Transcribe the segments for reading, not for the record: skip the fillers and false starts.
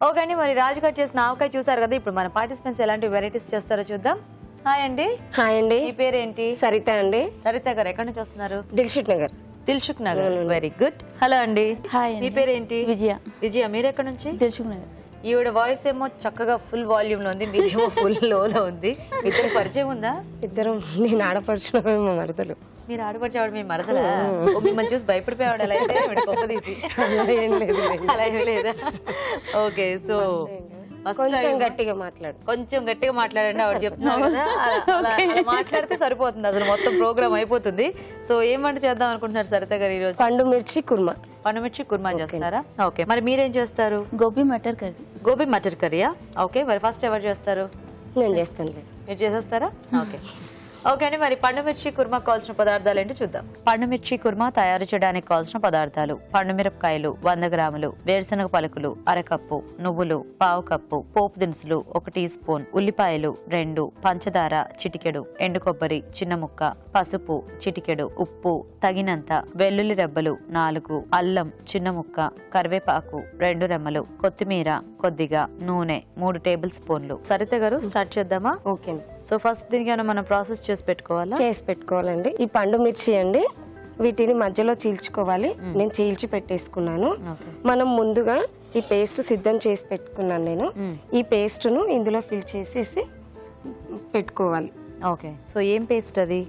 Okay అండి, మరి రాజు cut చేసిన ఆవకాయ చూసారు కదా. ఇప్పుడు మన పార్టిసిపెంట్స్ ఎలాంటి వెరైటీస్ చేస్తారో చూద్దాం. హాయ్ అండి. హాయ్ అండి. మీ పేరేంటి? సరిత అండి. సరిత గారు ఎక్కడి నుంచి వస్తున్నారు? Dilsukh Nagar. Dilsukh Nagar, very good. Hello అండి. హాయ్. మీ పేరేంటి? విజయ. విజయ, మీరు ఎక్కడి నుంచి? దిల్షుక్ నగర్. ఈవిడ వాయిస్ ఏమో చక్కగా ఫుల్ వాల్యూమ్ లో ఉంది, మీరేమో ఫుల్ లోలో ఉంది. ఇద్దరు పరిచయం ఉందా? ఇద్దరం నేను ఆడపడుచున్న మా మరదలు. మీరు ఆడపడిచేవాడు మీ మరదలా? మిమ్మల్ని చూసి భయపడిపోయాడు అలా అయితే కొప్పదీసి అలా ఏమి లేదా? ఓకే, సో కొంచెం గట్టిగా మాట్లాడు. కొంచెం గట్టిగా మాట్లాడండి, ఆవిడ చెప్తున్నారు కదా. అలా మాట్లాడితే సరిపోతుంది, అసలు మొత్తం ప్రోగ్రామ్ అయిపోతుంది. సో ఏం వంట చేద్దాం అనుకుంటున్నారు సరిత గారు ఈ రోజు? పండు మిర్చి కుర్మా. పండు మిర్చి కుర్మా చేస్తున్నారా? ఓకే, మరి మీరేం చేస్తారు? గోబీ మటర్ కర్రీ. గోబీ మటర్ కర్రీయా? ఓకే, మరి ఫస్ట్ ఎవరు చేస్తారు? నేను చేస్తాను. మీరు చేసేస్తారా? ఓకే. ఓకే అండి, మరి పండు మిర్చి కుర్మా కావాల్సిన పదార్థాలు ఏంటో చూద్దాం. పండు మిర్చి కుర్మా తయారు చేయడానికి కావాల్సిన పదార్థాలు: పండు మిరపకాయలు 100 గ్రాములు, వేరుశనగ పలుకులు 1/2 కప్పు, నువ్వులు 1/2 కప్పు, పోపు దినుసులు 1 టీ స్పూన్, ఉల్లిపాయలు 2, పంచదార చిటికెడు, ఎండు కొబ్బరి చిన్న ముక్క, పసుపు చిటికెడు, ఉప్పు తగినంత, వెల్లుల్లి రెబ్బలు 4, అల్లం చిన్న ముక్క, కరివేపాకు 2 రెమ్మలు, కొత్తిమీర కొద్దిగా, నూనె 3 టేబుల్ స్పూన్లు. సరిత గారు స్టార్ట్ చేద్దామా? ఓకే. సో ఫస్ట్ దీనికి మనం ప్రాసెస్ చేసి పెట్టుకోవాలండి. ఈ పండు మిర్చి అండి, వీటిని మధ్యలో చీల్చుకోవాలి. నేను చీల్చి పెట్టేసుకున్నాను. మనం ముందుగా ఈ పేస్ట్ సిద్ధం చేసి పెట్టుకున్నాను నేను. ఈ పేస్ట్ ను ఇందులో ఫిల్ చేసేసి పెట్టుకోవాలి. ఓకే, సో ఏం పేస్ట్ అది?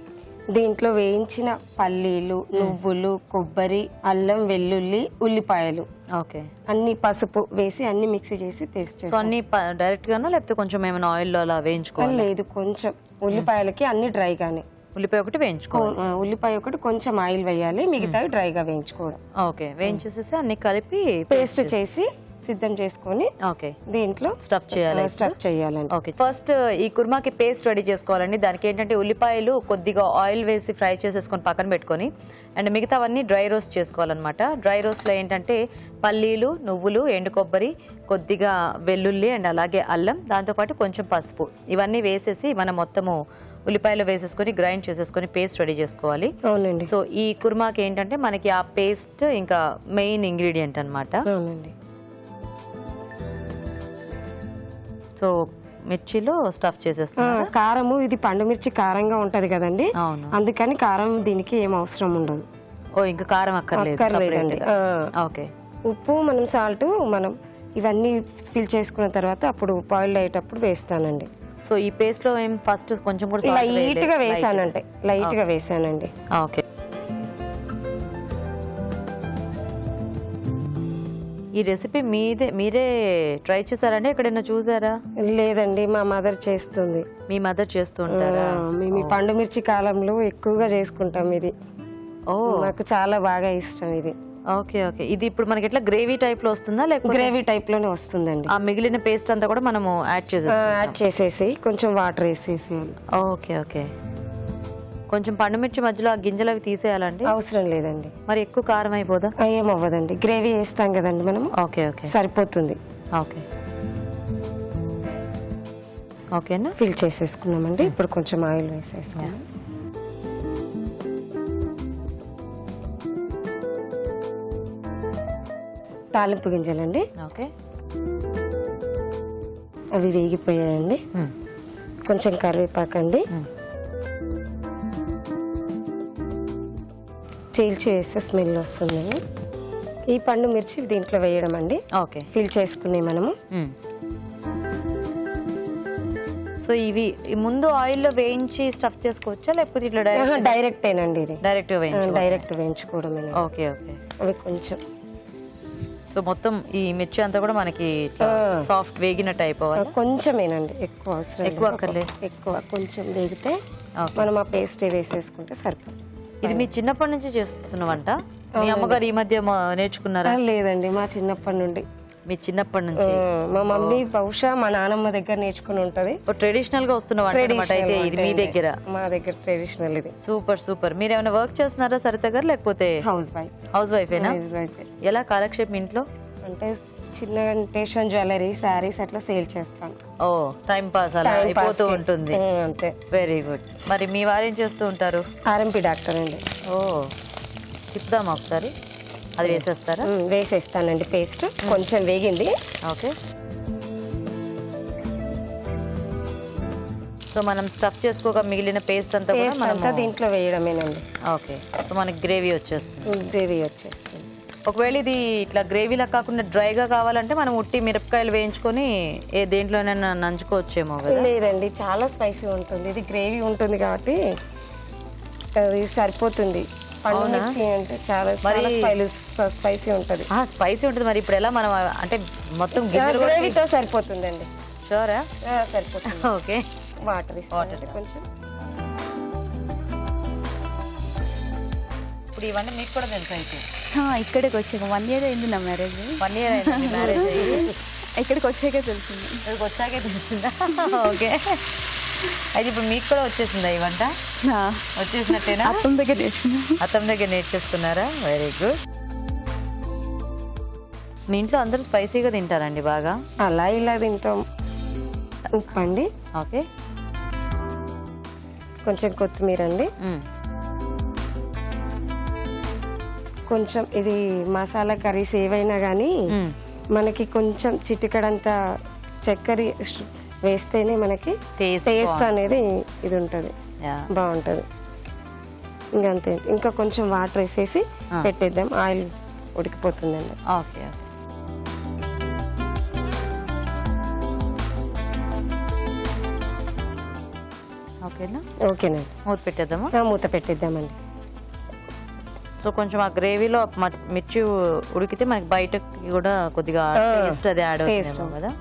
దీంట్లో వేయించిన పల్లీలు, నువ్వులు, కొబ్బరి, అల్లం, వెల్లుల్లి, ఉల్లిపాయలు, ఓకే, అన్ని పసుపు వేసి అన్ని మిక్సీ చేసి పేస్ట్ చేసి. సో అన్ని డైరెక్ట్ గానో లేకపోతే కొంచెం ఏమైనా ఆయిల్ లో అలా వేయించుకోవాలి? లేదు, కొంచెం ఉల్లిపాయలకి అన్ని డ్రై గానే. ఉల్లిపాయ ఒకటి వేయించుకోవాలి. ఉల్లిపాయ ఒకటి కొంచెం ఆయిల్ వేయాలి, మిగతావి డ్రైగా వేయించుకోవడం. ఓకే, వేయించేసేసి అన్ని కలిపి పేస్ట్ చేసి సిద్ధం చేసుకొని ఓకే దీంట్లో స్టఫ్ చేయాలండి. ఓకే, ఫస్ట్ ఈ కుర్మాకి పేస్ట్ రెడీ చేసుకోవాలండి. దానికి ఏంటంటే ఉల్లిపాయలు కొద్దిగా ఆయిల్ వేసి ఫ్రై చేసేసుకొని పక్కన పెట్టుకొని, అండ్ మిగతావన్నీ డ్రై రోస్ట్ చేసుకోవాలన్నమాట. డ్రై రోస్ట్లో ఏంటంటే పల్లీలు, నువ్వులు, ఎండు కొబ్బరి, కొద్దిగా వెల్లుల్లి అండ్ అలాగే అల్లం, దాంతోపాటు కొంచెం పసుపు, ఇవన్నీ వేసేసి మనం మొత్తము ఉల్లిపాయలు వేసేసుకొని గ్రైండ్ చేసేసుకొని పేస్ట్ రెడీ చేసుకోవాలి. అవునండి. సో ఈ కుర్మాకి ఏంటంటే మనకి ఆ పేస్ట్ ఇంకా మెయిన్ ఇంగ్రీడియంట్ అన్నమాట. అవునండి. సో మిర్చిలో స్టఫ్ చేసేస్తాం. కారము, ఇది పండు మిర్చి కారంగా ఉంటది కదండి, అవును, అందుకని కారం దీనికి ఏం అవసరం ఉండదు. ఓ ఇంకా కారం అక్కర్లేదండి. ఓకే, ఉప్పు మనం సాల్ట్ మనం ఇవన్నీ ఫిల్ చేసుకున్న తర్వాత అప్పుడు బాయిల్ అయ్యేటప్పుడు వేస్తానండి. సో ఈ పేస్ట్ లో ఏం ఫస్ట్ కొంచెం కూడా లైట్ గా వేసానంటే లైట్ గా వేసానండి. ఓకే, ఈ రెసిపీ మీరే ట్రై చేశారండి, ఎక్కడైనా చూసారా? లేదండి, మా మదర్ చేస్తుంది. మీ మదర్ చేస్తూ ఉంటారా? మేము పండు మిర్చి కాలంలో ఎక్కువగా చేసుకుంటాం ఇది. ఓ, నాకు చాలా బాగా ఇష్టం ఇది. ఓకే ఓకే, ఇది ఇప్పుడు మనకి ఎట్లా గ్రేవీ టైప్ లో వస్తుందా లేకపోతే? గ్రేవీ టైప్ లోనే వస్తుందండి. ఆ మిగిలిన పేస్ట్ అంతా కూడా మనము యాడ్ చేసేసి కొంచెం వాటర్ వేసేసి. ఓకే ఓకే, కొంచెం పండు మిర్చి మధ్యలో ఆ గింజలు అవి తీసేయాలండి? అవసరం లేదండి. మరి ఎక్కువ కారం అయిపోదా? ఏమవ్వదండి, గ్రేవీ వేస్తాం కదండి మనం. ఓకే ఓకే, సరిపోతుంది. ఓకే ఓకేనా, ఫిల్ చేసేసుకున్నామండి. ఇప్పుడు కొంచెం ఆయిల్ వేసేసుకున్నాం. తాలింపు గింజలండి. ఓకే, అవి వేగిపోయాయండి. కొంచెం కరివేపాకండి, చీల్చి వేస్తే స్మెల్ వస్తుంది. ఈ పండు మిర్చి దీంట్లో వేయడం అండి. ఓకే, ఫిల్ చేసుకుని మనము. సో ఇవి ముందు ఆయిల్లో వేయించి స్టఫ్ చేసుకోవచ్చా లేకపోతే ఇట్లా డైరెక్టేనండి? ఇది డైరెక్ట్ వేయించుకోవడమే. ఓకే ఓకే, అవి కొంచెం. సో మొత్తం ఈ మిర్చి అంతా కూడా మనకి సాఫ్ట్ వేగినట్టు అయిపోవాలి. కొంచెమేనండి, ఎక్కువ అవసరం, ఎక్కువ అక్కర్లేదు. ఎక్కువ కొంచెం వేగితే మనం ఆ పేస్ట్ వేసేసుకుంటే సరిపోతుంది. ఇది మీ చిన్నప్పటి నుంచి చేస్తున్న వంట? మీ అమ్మగారు ఈ మధ్య నేర్చుకున్నారా? లేదండి, మా చిన్నప్పటి నుండి. మీ చిన్నప్పటి నుంచి? మా మమ్మీ బహుశా మా నానమ్మ దగ్గర నేర్చుకుని ఉంటది. ట్రెడిషనల్ గా వస్తున్న వంట అన్నమాట అయితే ఇది మీ దగ్గర? మా దగ్గర ట్రెడిషనల్ ఇది. Super super. మీరు ఏమైనా వర్క్ చేస్తున్నారా సరిత గారు లేకపోతే? House wife. హౌస్ వైఫేనా? ఎలా కాలక్షేపం ఇంట్లో? అంటే చిన్న టేషన్ జ్యువెలరీ, శారీస్ అట్లా సేల్ చేస్తాను. ఓ, టైం పాస్ అలా అయిపోతూ ఉంటుంది. అంతే. Very good. మరి మీ వారు ఏం చేస్తూ ఉంటారు? ఆర్ఎంపీ డాక్టర్ అండి. ఓ, తిప్పుదామా ఒకసారి? అది వేసేస్తారా? వేసేస్తానండి. పేస్ట్ కొంచెం వేగింది. ఓకే. సో మనం స్టఫ్ చేసుకోగా మిగిలిన పేస్ట్ అంతా కూడా మనం దీంట్లో వేయడమేనండి. ఓకే. సో మనకి గ్రేవీ వచ్చేస్తుంది. గ్రేవీ వచ్చేస్తుంది. ఒకవేళ ఇది ఇట్లా గ్రేవీలా కాకుండా డ్రైగా కావాలంటే మనం ఉట్టి మిరపకాయలు వేయించుకొని దేంట్లోనైనా నంచుకోవచ్చేమో కదా? లేదండి, చాలా స్పైసీ ఉంటుంది. ఇది గ్రేవీ ఉంటుంది కాబట్టి అది సరిపోతుంది. పండు మిర్చి అంటే చాలా స్పైసీ ఉంటుంది. స్పైసీ ఉంటుంది. మరి ఇప్పుడు ఎలా మనం అంటే మొత్తం గ్రేవీతో సరిపోతుందండి. షూరా? సరిపోతుంది. ఓకే. వాటర్ కొంచెం. ఇప్పుడు ఇవన్నీ మీకు కూడా తెలుసు అయితే? ఇక్కడికి వచ్చాక 1 year అయింది నా మ్యారేజ్. 1 year అయింది మ్యారేజ్ అయ్యి? ఇక్కడికి వచ్చాకే తెలిసింది. ఇక్కడికి వచ్చాకే తెలిసిందా? ఓకే. అయితే ఇప్పుడు మీకు కూడా వచ్చేసిందా ఈ వంట? వచ్చేసినట్టేనా? అత్తమ్మ దగ్గర నేర్చుకున్నా. అత్తమ్మ దగ్గర నేర్చేస్తున్నారా? Very good. మీ ఇంట్లో అందరూ స్పైసీగా తింటారండి బాగా? అలా ఇలా తింటాం. ఉప్పు అండి. ఓకే. కొంచెం కొత్తిమీర అండి. కొంచెం ఇది మసాలా కర్రీస్ ఏవైనా కానీ మనకి కొంచెం చిటికడంతా చక్కెర వేస్తేనే మనకి టేస్ట్ అనేది ఇది ఉంటుంది, బాగుంటుంది. ఇంకంతే. ఇంకా కొంచెం వాటర్ వేసేసి పెట్టేద్దాం. ఆయిల్ ఉడికిపోతుందండి. ఓకే. ఓకేనా? ఓకేనండి. మూత పెట్టేద్దామా? మూత పెట్టేద్దామండి. సో కొంచెం ఆ గ్రేవీలో మిర్చి ఉడికితే మనకి బయటకి కూడా కొద్దిగా టేస్ట్ అది యాడ్ అవుతుంది కదా.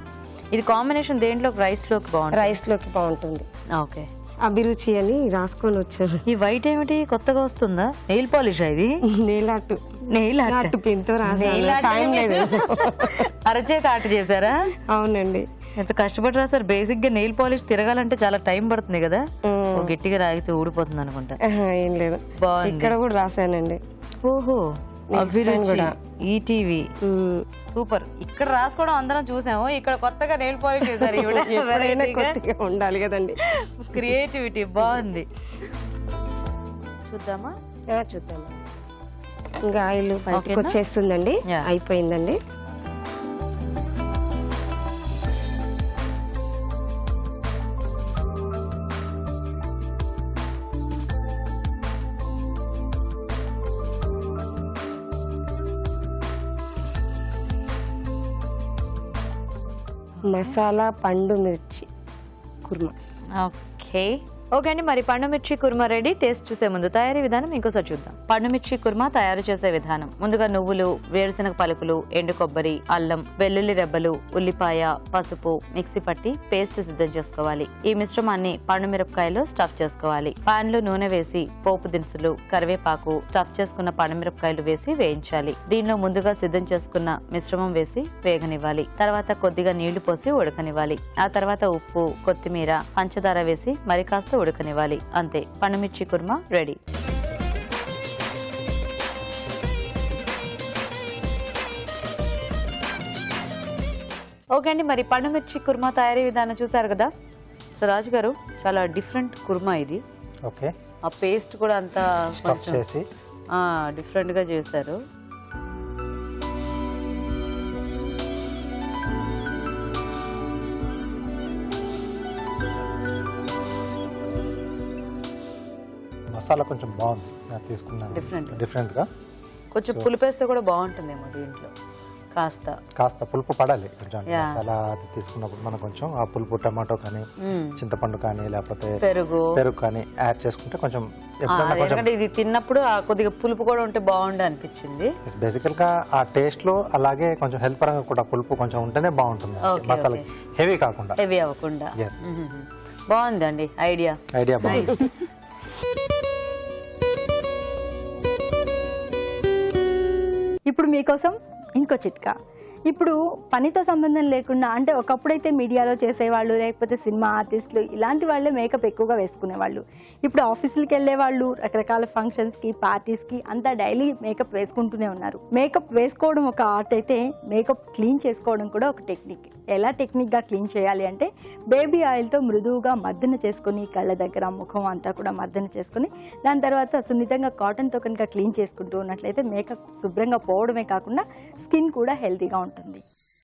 ఇది కాంబినేషన్ దేంట్లోకి? రైస్లోకి బాగుంటుంది. రైస్లోకి బాగుంటుంది. ఓకే. అభిరుచి అని రాసుకొని వచ్చాను. ఈ వైట్ ఏమిటి కొత్తగా వస్తుందా? నెయిల్ పాలిష్ ఇది? Nail art. నెయిల్ ఆర్ట్ పెన్తో రాసాను. అరచే ఆర్ట్ చేశారా? అవునండి. ఎంత కష్టపడి రాసారు. బేసిక్ గా నెయిల్ పాలిష్ తిరగాలంటే చాలా టైం పడుతుంది కదా. గట్టిగా రాగితే ఊడిపోతుంది అనుకుంటా. ఏం లేదు, ఇక్కడ కూడా రాసానండి. ఓహో. అభిరుచి ఈటీవీ సూపర్. ఇక్కడ రాసుకోవడం అందరం చూసాము, ఇక్కడ కొత్తగా నెయిల్ పాలిష్ చేశారు. ఉండాలి కదండి. క్రియేటివిటీ బాగుంది. చూద్దామా? చూద్దామా. ఇంకా ఆయిల్ బయటకు వచ్చేస్తుందండి. అయిపోయిందండి. మసాలా పండు మిర్చి కుర్మా. ఓకే. ఓకే అండి, మరి పండు మిర్చి కుర్మా రెడీ. టేస్ట్ చూసే ముందు తయారీ విధానం ఇంకోసారి చూద్దాం. పండు మిర్చి కుర్మా తయారు చేసే విధానం: ముందుగా నువ్వులు, వేరుశనగ పలుకులు, ఎండు కొబ్బరి, అల్లం, వెల్లుల్లి రెబ్బలు, ఉల్లిపాయ, పసుపు మిక్సీ పట్టి పేస్ట్ సిద్ధం చేసుకోవాలి. ఈ మిశ్రమాన్ని పండు మిరపకాయలో స్టఫ్ చేసుకోవాలి. పాన్ లో నూనె వేసి పోపు దినుసులు, కరివేపాకు, స్టఫ్ చేసుకున్న పండు మిరపకాయలు వేసి వేయించాలి. దీనిలో ముందుగా సిద్ధం చేసుకున్న మిశ్రమం వేసి వేగనివ్వాలి. తర్వాత కొద్దిగా నీళ్లు పోసి ఉడకనివ్వాలి. ఆ తర్వాత ఉప్పు, కొత్తిమీర, పంచదార వేసి మరి కాస్త ఉడకనివ్వాలి. అంతే, పండుమిర్చి కుర్మా రెడీ. ఓకే అండి, మరి పండుమిర్చి కుర్మా తయారీ విధానం చూసారు కదా. సో రాజు గారు, చాలా డిఫరెంట్ కుర్మా ఇది. ఓకే. ఆ పేస్ట్ కూడా అంతా డిఫరెంట్ గా చేశారు. మసాలా కొంచెం బాగుంది, తీసుకున్నాను డిఫరెంట్ గా. కొంచెం పులుపేస్తే కూడా బాగుంటుందేమో దీంట్లో. కాస్త పులుపు పడాలి కొంచెం. మసాలా తీసుకున్నప్పుడు మనం కొంచెం ఆ పులుపు టమాటో కానీ, చింతపండు కానీ, లేకపోతే పెరుగు కానీ యాడ్ చేసుకుంటే కొంచెం. ఇది తిన్నప్పుడు కొద్దిగా పులుపు కూడా ఉంటే బాగుండు అనిపించింది. బేసికల్ గా ఆ టేస్ట్ లో, అలాగే కొంచెం హెల్త్ పరంగా కూడా పులుపు కొంచెం ఉంటేనే బాగుంటుంది. మసాలా హెవీ కాకుండా, హెవీ అవ్వకుండా. బాగుందండి ఐడియా బాగుంది. ఇప్పుడు మీకోసం ఇంకో చిట్కా. ఇప్పుడు పనితో సంబంధం లేకుండా, అంటే ఒకప్పుడైతే మీడియాలో చేసేవాళ్ళు, లేకపోతే సినిమా ఆర్టిస్టులు, ఇలాంటి వాళ్ళే మేకప్ ఎక్కువగా వేసుకునేవాళ్ళు. ఇప్పుడు ఆఫీసులకి వెళ్ళే వాళ్ళు రకరకాల ఫంక్షన్స్కి, పార్టీస్కి అంతా డైలీ మేకప్ వేసుకుంటూనే ఉన్నారు. మేకప్ వేసుకోవడం ఒక ఆర్ట్ అయితే, మేకప్ క్లీన్ చేసుకోవడం కూడా ఒక టెక్నిక్. ఎలా టెక్నిక్గా క్లీన్ చేయాలి అంటే బేబీ ఆయిల్తో మృదువుగా మర్దన చేసుకొని కళ్ళ దగ్గర ముఖం అంతా కూడా మర్దన చేసుకొని దాని తర్వాత సున్నితంగా కాటన్తో కనుక క్లీన్ చేసుకుంటూ ఉన్నట్లయితే మేకప్ శుభ్రంగా పోవడమే కాకుండా స్కిన్ కూడా హెల్తీగా ఉంటుంది.